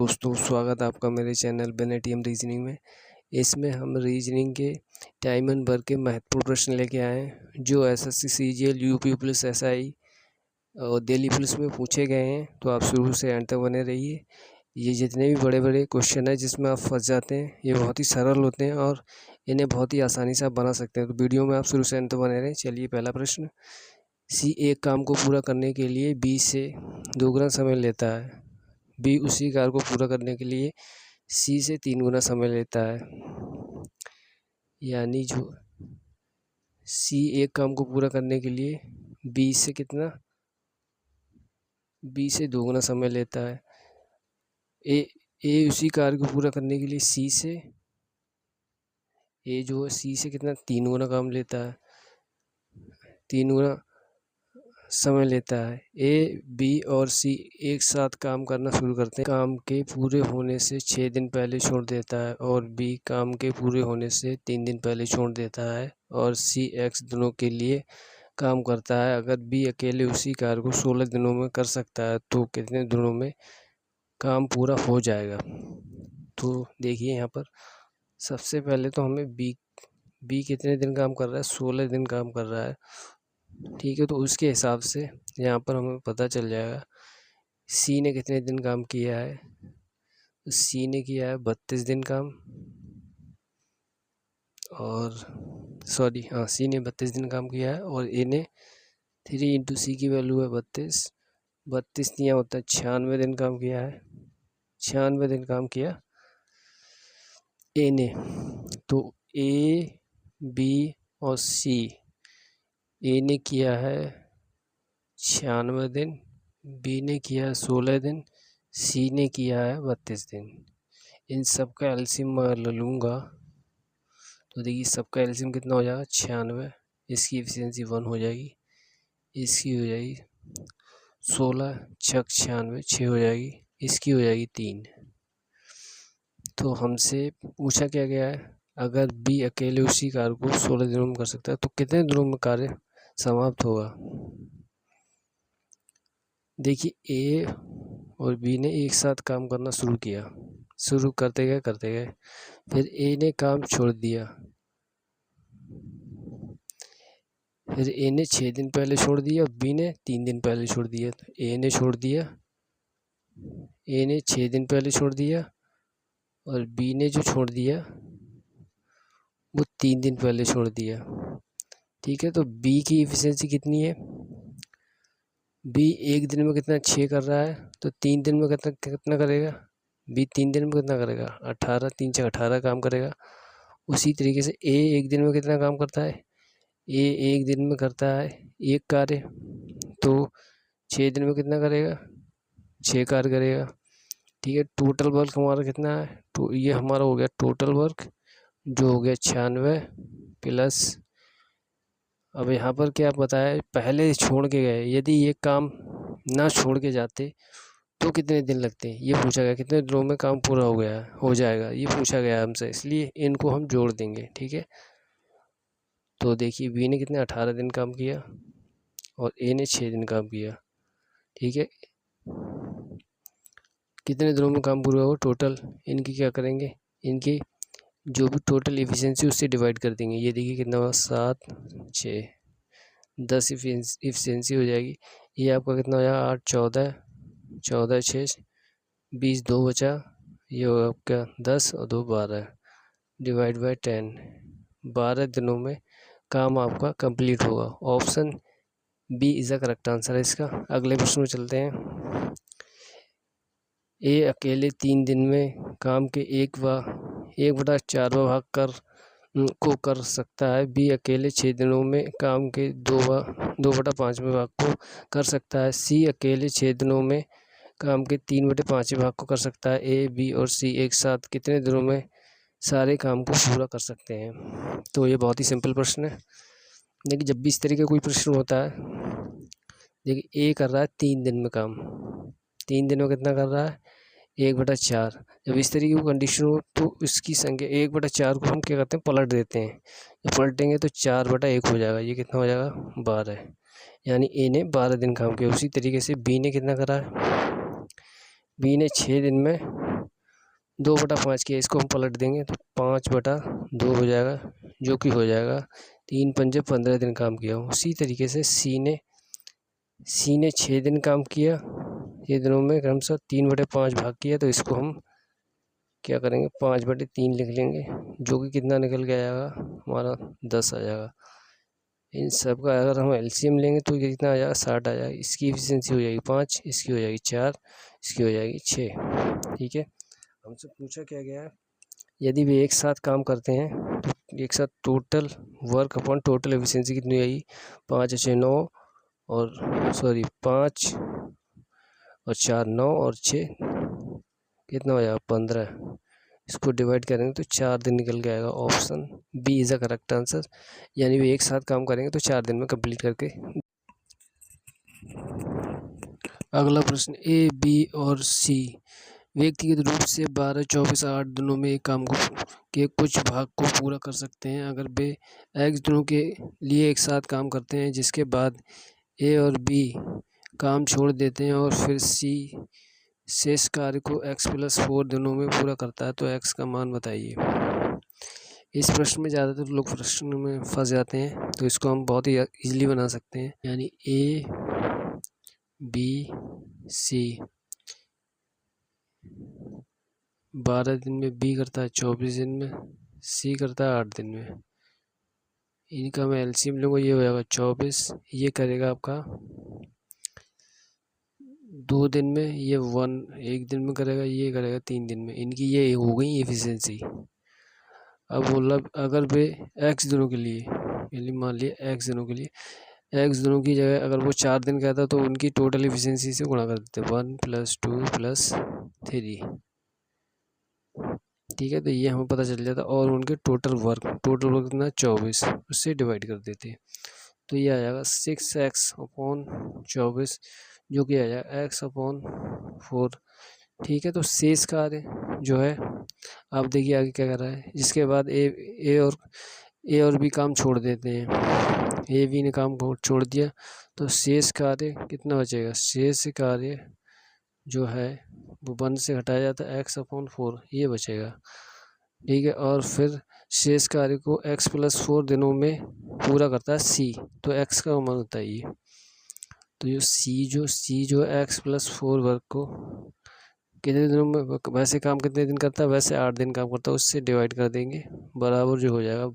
दोस्तों, स्वागत है आपका मेरे चैनल बेनेटियम रीजनिंग में। इसमें हम रीजनिंग के टाइम एंड वर्क के महत्वपूर्ण प्रश्न लेके आए हैं जो SSC CGL UP police SI और दिल्ली पुलिस में पूछे गए हैं। तो आप शुरू से अंत तक बने रहिए। ये जितने भी बड़े बड़े क्वेश्चन हैं जिसमें आप फंस जाते हैं, ये बहुत ही सरल होते हैं और इन्हें बहुत ही आसानी से आप बना सकते हैं। तो वीडियो में आप शुरू से अंत तक बने रहें। चलिए, पहला प्रश्न। सी एक काम को पूरा करने के लिए बी से 2 गुना समय लेता है। बी उसी कार्य को पूरा करने के लिए सी से 3 गुना समय लेता है। यानी जो सी एक काम को पूरा करने के लिए बी से कितना, बी से 2 गुना समय लेता है। ए उसी कार्य को पूरा करने के लिए सी से, ए जो है सी से कितना 3 गुना काम लेता है, 3 गुना समय लेता है। ए बी और सी एक साथ काम करना शुरू करते हैं। काम के पूरे होने से 6 दिन पहले छोड़ देता है और बी काम के पूरे होने से 3 दिन पहले छोड़ देता है और सी एक्स दिनों के लिए काम करता है। अगर बी अकेले उसी कार्य को 16 दिनों में कर सकता है तो कितने दिनों में काम पूरा हो जाएगा। तो देखिए यहाँ पर सबसे पहले तो हमें बी कितने दिन काम कर रहा है, 16 दिन काम कर रहा है। ठीक है, तो उसके हिसाब से यहाँ पर हमें पता चल जाएगा सी ने कितने दिन काम किया है। तो सी ने किया है 32 दिन काम, और सी ने 32 दिन काम किया है और ए ने 3 इंटू सी की वैल्यू है 32 दिया होता है 96 दिन काम किया है। 96 दिन काम किया ए ने। तो ए बी और सी, ए ने किया है 96 दिन, बी ने किया है 16 दिन, सी ने किया है 32 दिन। इन सब का एलसीएम मैं ले लूँगा तो देखिए सबका एलसीएम कितना हो जाएगा 96। इसकी एफिशिएंसी 1 हो जाएगी, इसकी हो जाएगी 16 छक 96 6 हो जाएगी, इसकी हो जाएगी 3। तो हमसे पूछा क्या गया है, अगर बी अकेले उसी कार्य को 16 दिनों में कर सकता है तो कितने दिनों में कार्य समाप्त होगा। देखिए ए और बी ने एक साथ काम करना शुरू करते गए, फिर ए ने काम छोड़ दिया, फिर ए ने 6 दिन पहले छोड़ दिया, बी ने 3 दिन पहले छोड़ दिया। तो ए ने 6 दिन पहले छोड़ दिया और बी ने जो छोड़ दिया वो 3 दिन पहले छोड़ दिया। ठीक है, तो बी की एफिशिएंसी कितनी है, बी एक दिन में कितना 6 कर रहा है, तो 3 दिन में कितना करेगा, बी 3 दिन में कितना करेगा 18, 3 से 18 काम करेगा। उसी तरीके से ए एक दिन में कितना काम करता है, ए एक दिन में करता है एक कार्य, तो 6 दिन में कितना करेगा 6 कार्य करेगा। ठीक है, टोटल वर्क हमारा कितना है, तो ये हमारा हो गया टोटल वर्क जो हो गया 96 प्लस, अब यहाँ पर क्या बताया, पहले छोड़ के गए, यदि ये काम ना छोड़ के जाते तो कितने दिन लगते हैं, ये पूछा गया कितने दिनों में काम पूरा हो जाएगा, ये पूछा गया हमसे, इसलिए इनको हम जोड़ देंगे। ठीक है, तो देखिए बी ने कितने 18 दिन काम किया और ए ने 6 दिन काम किया। ठीक है, कितने दिनों में काम पूरा होगा टोटल, इनकी क्या करेंगे, इनकी जो भी टोटल एफिशिएंसी उससे डिवाइड कर देंगे। ये देखिए कितना हुआ 7 6 10 एफिशिएंसी हो जाएगी। ये आपका कितना हो जाएगा 8 14 6 20 2 बचा, ये होगा आपका 10 और 2 12 डिवाइड बाय 10। 12 दिनों में काम आपका कंप्लीट होगा। Option B is the correct answer है इसका। अगले प्रश्न में चलते हैं। ए अकेले 3 दिन में काम के 1/4 भाग कर सकता है। बी अकेले 6 दिनों में काम के 2/5 भाग को कर सकता है। सी अकेले 6 दिनों में काम के 3/5 भाग को कर सकता है। ए बी और सी एक साथ कितने दिनों में सारे काम को पूरा कर सकते हैं। तो ये बहुत ही सिंपल प्रश्न है। देखिए जब भी इस तरीके का कोई प्रश्न होता है, देखिए ए कर रहा है 3 दिन में काम, 3 दिन में कितना कर रहा है 1/4। जब इस तरीके की कंडीशन हो तो इसकी संख्या 1/4 को हम क्या करते हैं पलट देते हैं। जब पलटेंगे तो 4/1 हो जाएगा, ये कितना हो जाएगा 12, यानी ए ने 12 दिन काम किया। उसी तरीके से बी ने कितना करा है, बी ने 6 दिन में 2/5 किया, इसको हम पलट देंगे तो 5/2 हो जाएगा, जो कि हो जाएगा 3 पंजे 15 दिन काम किया। उसी तरीके से सी ने 6 दिन काम किया, ये दिनों में क्रमशः 3/5 भाग किया, तो इसको हम क्या करेंगे 5/3 लिख लेंगे, जो कि कितना निकल के आएगा हमारा 10 आ जाएगा। इन सब का अगर हम एलसीएम लेंगे तो ये कितना आ जाएगा 60 आ जाएगा। इसकी एफिशिएंसी हो जाएगी 5, इसकी हो जाएगी 4, इसकी हो जाएगी 6। ठीक है, हमसे पूछा क्या गया है, यदि वे एक साथ काम करते हैं तो एक साथ total work upon total efficiency कितनी आएगी, 5 6 9 और 5 और 4 9 और 6 कितना हो जाएगा 15। इसको डिवाइड करेंगे तो 4 दिन निकल के आएगा। Option B is the correct answer, यानी वे एक साथ काम करेंगे तो 4 दिन में कंप्लीट करके। अगला प्रश्न, ए बी और सी व्यक्तिगत रूप से 12 24 8 दिनों में एक काम को के कुछ भाग को पूरा कर सकते हैं। अगर वे x दिनों के लिए एक साथ काम करते हैं, जिसके बाद ए और बी काम छोड़ देते हैं और फिर सी शेष कार्य को x+4 दिनों में पूरा करता है, तो x का मान बताइए। इस प्रश्न में ज़्यादातर लोग प्रश्न में फंस जाते हैं, तो इसको हम बहुत ही इजीली बना सकते हैं, यानी ए बी सी 12 दिन में, बी करता है 24 दिन में, सी करता है 8 दिन में। इनका मैं एलसीएम लूँगा, ये हो जाएगा 24, ये करेगा आपका 2 दिन में, ये 1 दिन में करेगा, ये करेगा 3 दिन में। इनकी ये हो गई एफिशिएंसी। अब बोला अगर वे x दिनों के लिए, यानी मान लिया x दिनों के लिए, x दिनों की जगह अगर वो 4 दिन कहता तो उनकी टोटल एफिशिएंसी से गुणा कर देते, 1 + 2 + 3। ठीक है, तो ये हमें पता चल जाता, और उनके टोटल वर्क कितना 24, उससे डिवाइड कर देते, तो ये आ जाएगा 6x/24, जो कि आ जाएगा x/4। ठीक है, तो शेष कार्य जो है आप देखिए आगे क्या कर रहा है, जिसके बाद ए और बी काम छोड़ देते हैं, ए बी ने काम छोड़ दिया, तो शेष कार्य कितना बचेगा, शेष कार्य जो है वो 1 से घटाया जाता है, x/4 ये बचेगा। ठीक है, और फिर शेष कार्य को x+4 दिनों में पूरा करता है सी, तो x का मान होता है ये, तो जो सी जो x+4 वर्ग को कितने दिनों में, वैसे काम कितने दिन करता है, वैसे 8 दिन काम करता है, उससे डिवाइड कर देंगे, बराबर जो हो जाएगा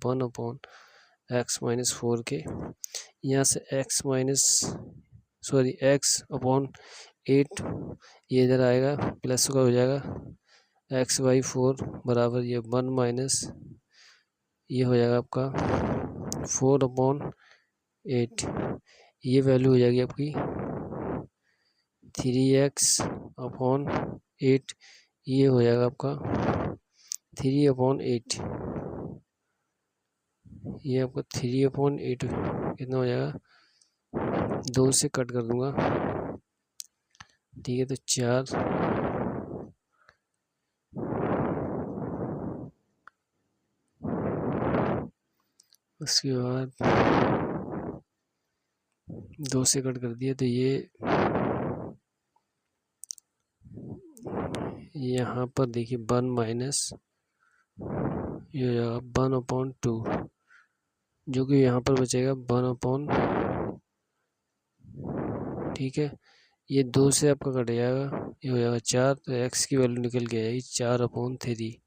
1/x-4 के। यहाँ से x/8 ये इधर आएगा, प्लस का हो जाएगा x/4 बराबर ये 1 माइनस ये हो जाएगा आपका 4/8, ये वैल्यू हो जाएगी आपकी 3x/8, ये हो जाएगा आपका 3/8, ये आपका 3/8 कितना हो जाएगा, 2 से कट कर दूंगा। ठीक है, तो 4 उसके बाद 2 से कट कर दिया, तो ये यहाँ पर देखिए 1 माइनस ये हो जाएगा 1/2, जो कि यहाँ पर बचेगा 1/, ठीक है, ये 2 से आपका कट जाएगा, ये हो जाएगा 4, तो x की वैल्यू निकल के आएगी 4/3।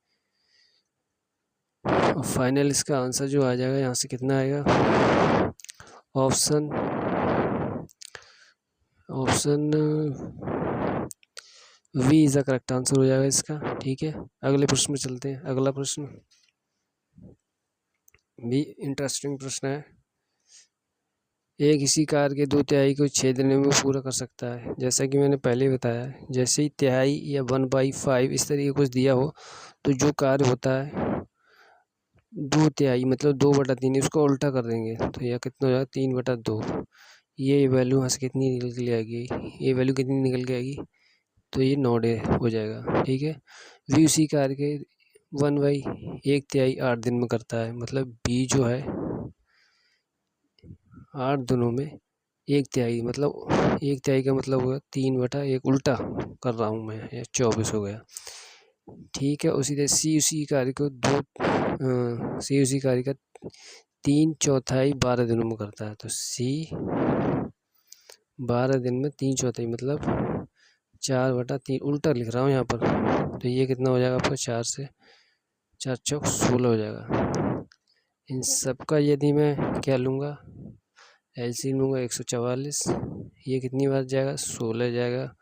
और फाइनल इसका आंसर जो आ जाएगा यहाँ से कितना आएगा, option V is the correct answer हो जाएगा इसका। ठीक है, अगले प्रश्न में चलते हैं। अगला प्रश्न भी इंटरेस्टिंग प्रश्न है, एक इसी कार्य के 2/3 को 6 दिन में पूरा कर सकता है। जैसा कि मैंने पहले बताया, जैसे ही तिहाई या 1/5 इस तरीके कुछ दिया हो, तो जो कार्य होता है 2/3 मतलब 2/3, उसको उल्टा कर देंगे, तो यह कितना हो जाएगा 3/2। ये वैल्यू यहाँ से कितनी निकल के आएगी, ये वैल्यू कितनी निकल के आएगी, तो ये 9 हो जाएगा। ठीक है, वी उसी कार्य के 1/1/3 8 दिन में करता है, मतलब बी जो है 8 दिनों में 1/3, मतलब 1/3 का मतलब होगा 3/1, उल्टा कर रहा हूँ मैं, 24 हो गया। ठीक है। उसी तरह सी उसी कार्य को सी उसी कार्य का 3/4 12 दिनों में करता है। तो सी 12 दिन में 3/4 मतलब 4/3, उल्टा लिख रहा हूँ यहाँ पर। तो ये कितना हो जाएगा आपका, 4 से 4 चौक 16 हो जाएगा। इन सब का यदि मैं क्या लूँगा, एलसीएम लूँगा 144, ये कितनी बार जाएगा, 16 जाएगा।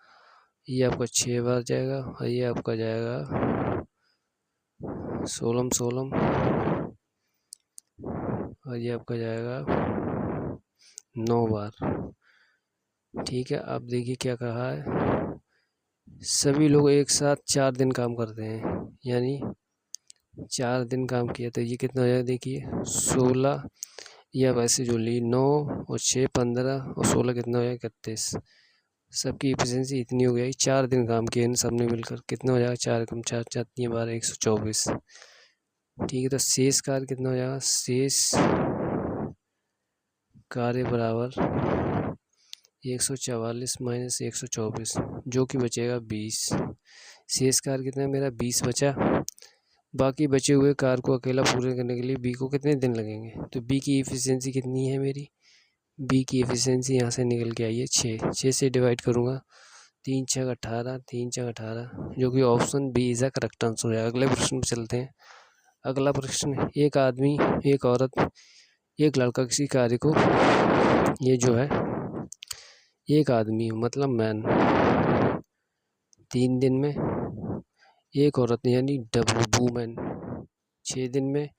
ये आपका 6 बार जाएगा और ये आपका जाएगा 16 और ये आपका जाएगा 9 बार। ठीक है। अब देखिए क्या कहा है, सभी लोग एक साथ 4 दिन काम करते हैं, यानी 4 दिन काम किया तो ये कितना हो जाएगा, देखिए 16, या वैसे जो ली 9 और 6 15 और 16 कितना हो जाएगा 31। सबकी एफिशिएंसी इतनी हो गई, 4 दिन काम किए इन सब ने मिलकर, कितना हो जाएगा 4 कम 4 4 3 12 124। ठीक है। तो शेष कार्य कितना हो जाएगा, शेष कार्य बराबर 144 माइनस 124, जो कि बचेगा 20। शेष कार्य कितना है मेरा, 20 बचा। बाकी बचे हुए कार्य को अकेला पूरे करने के लिए बी को कितने दिन लगेंगे, तो बी की एफिशिएंसी कितनी है मेरी, बी की एफिशिएंसी यहाँ से निकल के आई है 6 से डिवाइड करूँगा, 3 6 18, 3 6 18, जो कि option B is the correct answer हो जाएगा। अगले प्रश्न पर चलते हैं। अगला प्रश्न, एक आदमी, एक औरत, एक लड़का किसी कार्य को, ये जो है एक आदमी मतलब मैन 3 दिन में, एक औरत यानी वुमेन 6 दिन में,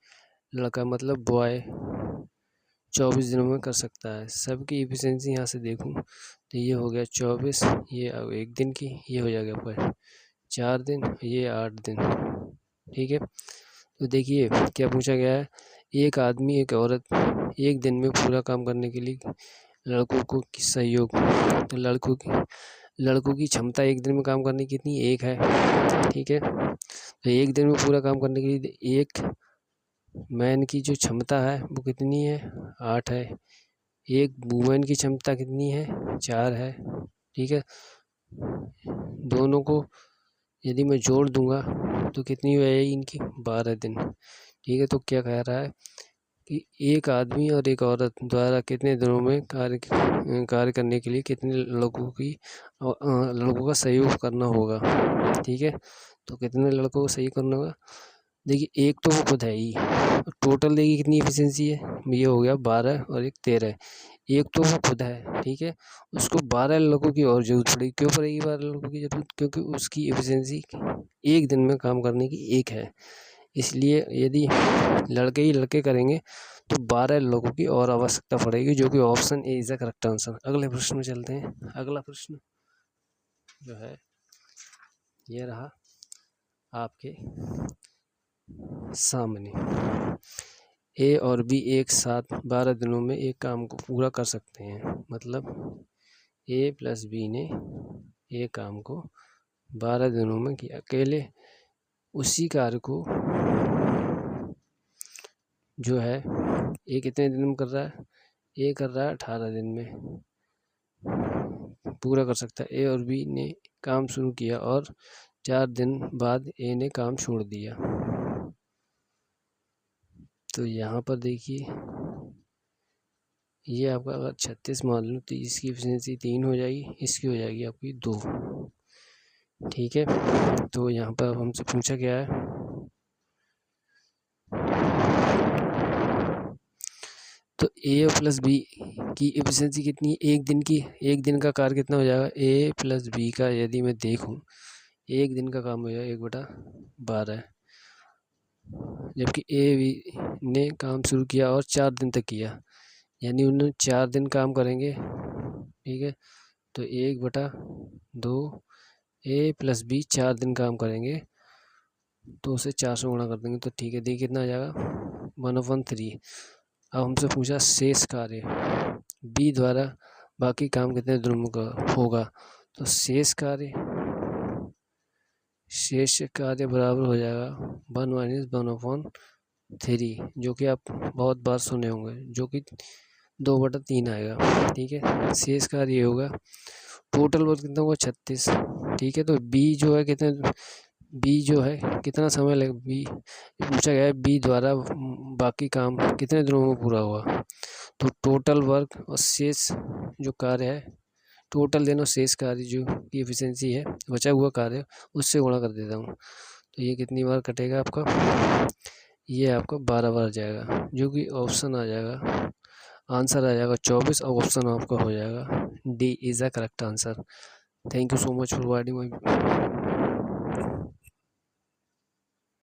लड़का मतलब बॉय 24 दिनों में कर सकता है। सबकी एफिशिएंसी यहाँ से देखूँ तो ये हो गया 24, ये एक दिन की, ये हो जाएगा पर 4 दिन, ये 8 दिन। ठीक है। तो देखिए क्या पूछा गया है, एक आदमी एक औरत एक दिन में पूरा काम करने के लिए लड़कों को सहयोग, तो लड़कों की क्षमता एक दिन में काम करने की कितनी, 1 है। ठीक है। तो एक दिन में पूरा काम करने के लिए एक मैन की जो क्षमता है वो कितनी है, 8 है। एक वुमेन की क्षमता कितनी है, 4 है। ठीक है। दोनों को यदि मैं जोड़ दूंगा तो कितनी हो जाएगी इनकी, 12 दिन। ठीक है। तो क्या कह रहा है कि एक आदमी और एक औरत द्वारा कितने दिनों में कार्य करने के लिए कितने लड़कों का सहयोग करना होगा। ठीक है। तो कितने लड़कों को सहयोग करना होगा, देखिए एक तो वो खुद है ही, टोटल देखिए कितनी एफिशिएंसी है, ये हो गया 12 और एक 13। एक तो वो खुद है, ठीक है, उसको 12 लड़कों की और जरूरत पड़ेगी। क्यों पड़ेगी 12 लड़कों की जरूरत, क्योंकि उसकी एफिशिएंसी एक दिन में काम करने की 1 है। इसलिए यदि लड़के ही लड़के करेंगे तो 12 लोगों की और आवश्यकता पड़ेगी, जो कि option A is the correct answer. अगले प्रश्न में चलते हैं। अगला प्रश्न जो है ये रहा आपके सामने, ए और बी एक साथ 12 दिनों में एक काम को पूरा कर सकते हैं। मतलब ए प्लस बी ने एक काम को 12 दिनों में किया। अकेले उसी कार्य को जो है ए कितने दिन में कर रहा है, ए कर रहा है 18 दिन में पूरा कर सकता है। ए और बी ने काम शुरू किया और 4 दिन बाद ए ने काम छोड़ दिया। तो यहाँ पर देखिए ये आपका अगर 36 मान लो तो इसकी एफिशिएंसी 3 हो जाएगी, इसकी हो जाएगी आपकी 2। ठीक है। तो यहाँ पर हमसे पूछा गया है तो ए प्लस बी की एफिशिएंसी कितनी है, एक दिन की, एक दिन का कार्य कितना हो जाएगा, ए प्लस बी का यदि मैं देखूं एक दिन का काम हो जाएगा 1/12, जबकि ए बी ने काम शुरू किया और 4 दिन तक किया, यानी उन्होंने 4 दिन काम करेंगे। ठीक है। तो 1/2 ए प्लस बी 4 दिन काम करेंगे तो उसे 4 से गुणा कर देंगे। तो ठीक है, देखिए कितना आ जाएगा 1/3। अब हमसे पूछा शेष कार्य बी द्वारा बाकी काम कितने दिनों में होगा, तो शेष कार्य बराबर हो जाएगा 1 - 1/3, जो कि आप बहुत बार सुने होंगे, जो कि 2/3 आएगा। ठीक है। शेष कार्य ये होगा, टोटल वर्क कितना होगा 36। ठीक है। तो बी जो है कितने बी जो है कितना समय लगे, बी पूछा गया है बी द्वारा बाकी काम कितने दिनों में पूरा हुआ। तो टोटल वर्क और शेष जो कार्य है, टोटल दिन और शेष कार्य जो की एफिशिएंसी है, बचा हुआ कार्य, उससे गुणा कर देता हूँ। तो ये कितनी बार कटेगा आपका, ये आपका 12 बार जाएगा, जो कि ऑप्शन आ जाएगा, आंसर आ जाएगा 24 और ऑप्शन आपका हो जाएगा D is the correct answer. Thank you so much for watching my